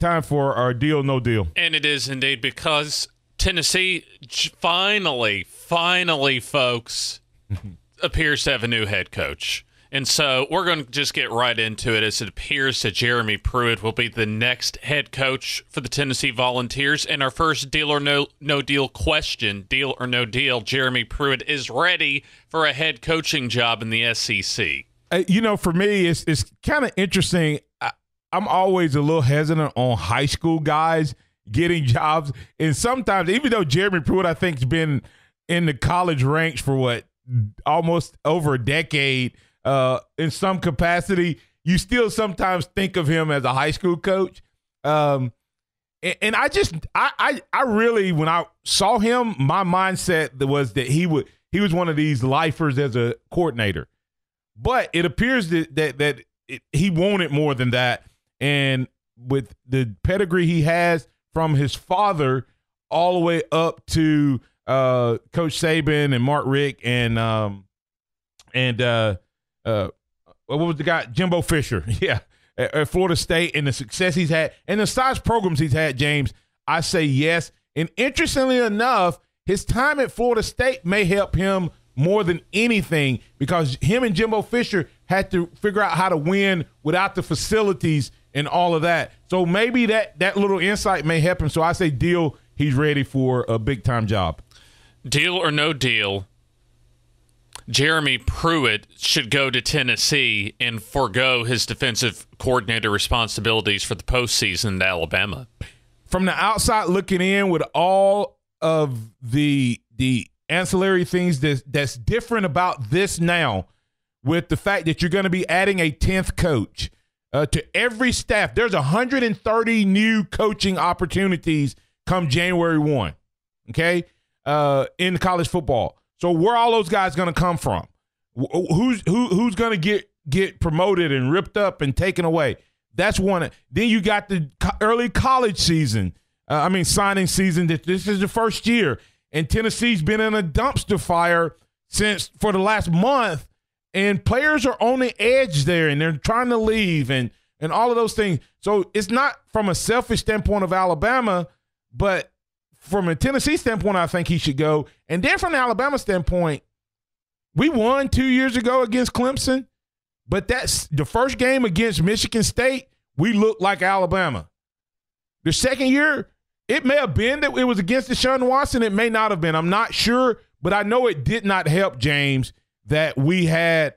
time for our deal, no deal. And it is indeed, because Tennessee finally, folks, appears to have a new head coach. And so we're going to just get right into it, as it appears that Jeremy Pruitt will be the next head coach for the Tennessee Volunteers. And our first deal or no deal question, deal or no deal, Jeremy Pruitt is ready for a head coaching job in the SEC. For me, it's kind of interesting. I'm always a little hesitant on high school guys getting jobs. And sometimes, even though Jeremy Pruitt, I think, has been in the college ranks for almost over a decade, in some capacity, you still sometimes think of him as a high school coach. And I really, when I saw him, my mindset was that he was one of these lifers as a coordinator. But it appears that he wanted more than that. And with the pedigree he has from his father all the way up to Coach Saban and Mark Richt and what was the guy? Jimbo Fisher. Yeah. At Florida State, and the success he's had and the size programs he's had, James, I say yes. And interestingly enough, his time at Florida State may help him more than anything, because him and Jimbo Fisher had to figure out how to win without the facilities and all of that. So maybe that little insight may help him. So I say deal, he's ready for a big-time job. Deal or no deal, Jeremy Pruitt should go to Tennessee and forego his defensive coordinator responsibilities for the postseason at Alabama. From the outside looking in, with all of the ancillary things that's different about this now, with the fact that you're going to be adding a 10th coach to every staff. There's 130 new coaching opportunities come January 1, okay, in college football. So where are all those guys going to come from? Who's going to get promoted and ripped up and taken away? That's one. Then you got the early college season. Signing season. This is the first year, and Tennessee's been in a dumpster fire for the last month, and players are on the edge there, and they're trying to leave, and all of those things. So it's not from a selfish standpoint of Alabama, but from a Tennessee standpoint, I think he should go. And then from the Alabama standpoint, we won 2 years ago against Clemson, but that's the first game against Michigan State. We looked like Alabama. The second year, it may have been that it was against Deshaun Watson. It may not have been. I'm not sure, but I know it did not help, James, that we had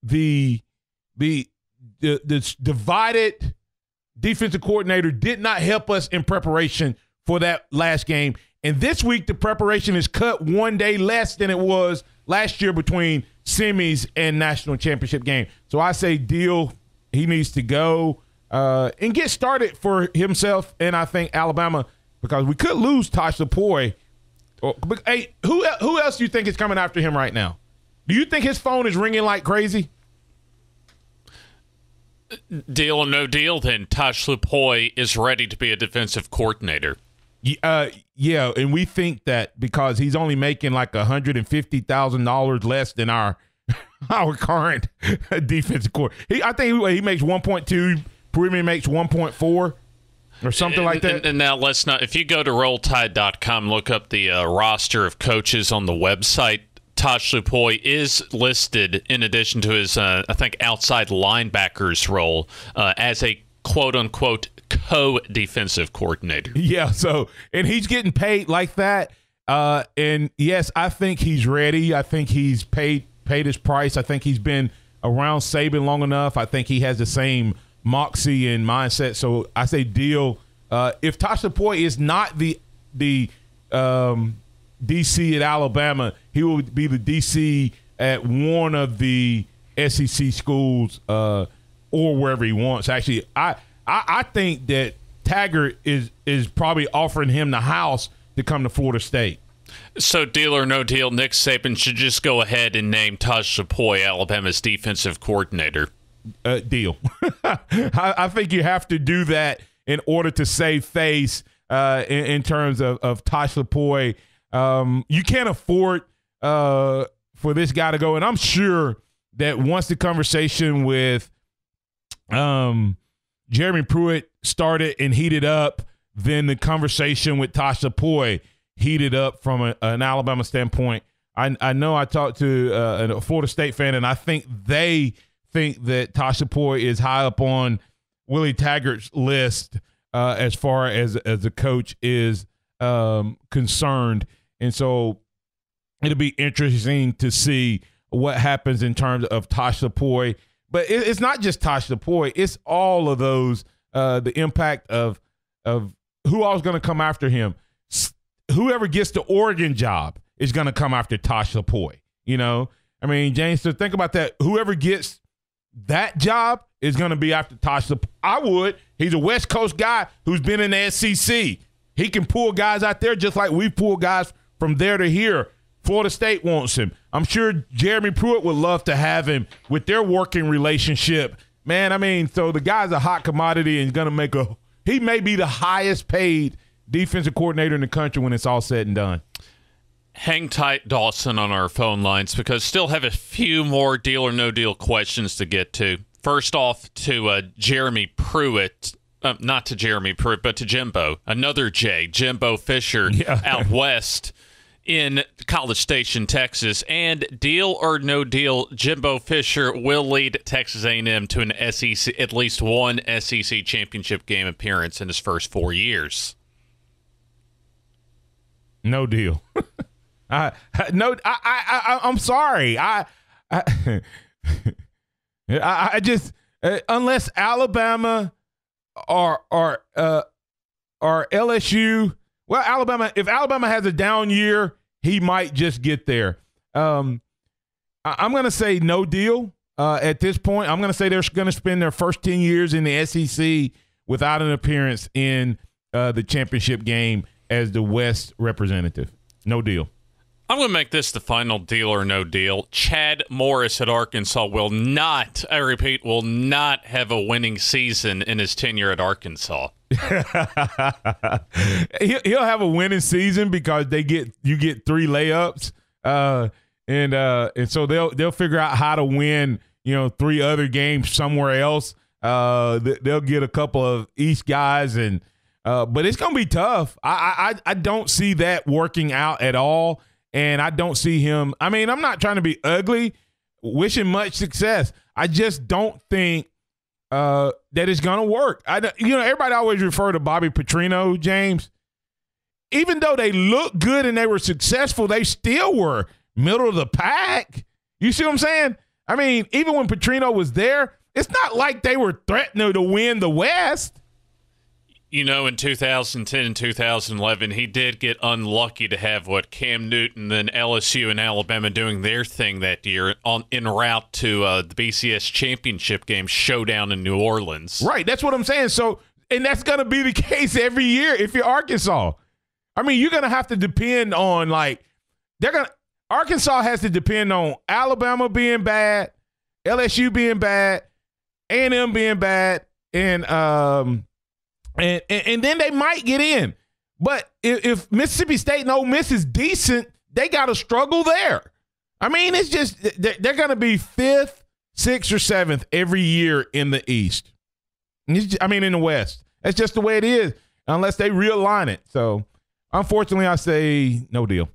the divided defensive coordinator did not help us in preparation for that last game. And this week, the preparation is cut one day less than it was last year between semis and national championship game. So I say deal, he needs to go and get started for himself, and I think Alabama, because we could lose Tosh Lupoi. Hey, who else do you think is coming after him right now? Do you think his phone is ringing like crazy? Deal or no deal, then Tosh Lupoi is ready to be a defensive coordinator. Yeah, and we think that because he's only making like $150,000 less than our current defensive coordinator. I think he makes 1.2. Pruitt makes 1.4 or something like that. And now let's not. If you go to RollTide.com, look up the roster of coaches on the website. Tosh Lupoi is listed in addition to his, I think, outside linebackers role as a quote-unquote co-defensive coordinator. Yeah, and he's getting paid like that. And, yes, I think he's ready. I think he's paid his price. I think he's been around Saban long enough. I think he has the same moxie and mindset. So I say deal. If Tosh Lupoi is not the DC at Alabama, he will be the DC at one of the SEC schools or wherever he wants. Actually, I think that Taggart is probably offering him the house to come to Florida State. So deal or no deal, Nick Saban should just go ahead and name Tosh Lupoi Alabama's defensive coordinator. Deal. I think you have to do that in order to save face in terms of Tosh Lupoi. You can't afford for this guy to go, and I'm sure that once the conversation with Jeremy Pruitt started and heated up, then the conversation with Tosh Lupoi heated up from an Alabama standpoint. I know I talked to a Florida State fan, and I think they think that Tosh Lupoi is high up on Willie Taggart's list as far as the coach is concerned. And so it'll be interesting to see what happens in terms of Tosh Lupoi. But it's not just Tosh Lupoi. It's all of those, the impact of who all's going to come after him. Whoever gets the Oregon job is going to come after Tosh Lupoi. You know, I mean, James, so think about that. Whoever gets that job is going to be after Tosh Lupoi. I would. He's a West Coast guy who's been in the SEC. He can pull guys out there just like we pull guys from there to here. Florida State wants him. I'm sure Jeremy Pruitt would love to have him with their working relationship. Man, I mean, so the guy's a hot commodity and going to he may be the highest paid defensive coordinator in the country when it's all said and done. Hang tight, Dawson, on our phone lines because still have a few more deal or no deal questions to get to. First off, to Jeremy Pruitt. Not to Jeremy Pruitt, but to Jimbo. Another J, Jimbo Fisher, out west in College Station, Texas. And deal or no deal, Jimbo Fisher will lead Texas A&M to an SEC, at least one SEC championship game appearance in his first 4 years. No deal. I'm sorry. I just unless Alabama or LSU. Well, Alabama. If Alabama has a down year, he might just get there. I'm going to say no deal at this point. I'm going to say they're going to spend their first 10 years in the SEC without an appearance in the championship game as the West representative. No deal. I'm going to make this the final deal or no deal. Chad Morris at Arkansas will not, I repeat, will not have a winning season in his tenure at Arkansas. He'll have a winning season because you get 3 layups, and so they'll figure out how to win, 3 other games somewhere else. They'll get a couple of East guys, and but it's gonna be tough. I don't see that working out at all. And I don't see him. I mean, I'm not trying to be ugly, wishing much success. I just don't think that it's going to work. Everybody always refer to Bobby Petrino, James. Even though they looked good and they were successful, they still were middle of the pack. You see what I'm saying? I mean, even when Petrino was there, it's not like they were threatening to win the West. In 2010 and 2011, he did get unlucky to have Cam Newton and LSU and Alabama doing their thing that year en route to the BCS championship game showdown in New Orleans. Right, that's what I'm saying. So, and that's going to be the case every year if you're Arkansas. I mean, you're going to have to depend on Arkansas has to depend on Alabama being bad, LSU being bad, A&M being bad, and then they might get in. But if Mississippi State and Ole Miss is decent, they got to struggle there. I mean, it's just they're going to be 5th, 6th, or 7th every year in the East. In the West. That's just the way it is unless they realign it. So, unfortunately, I say no deal.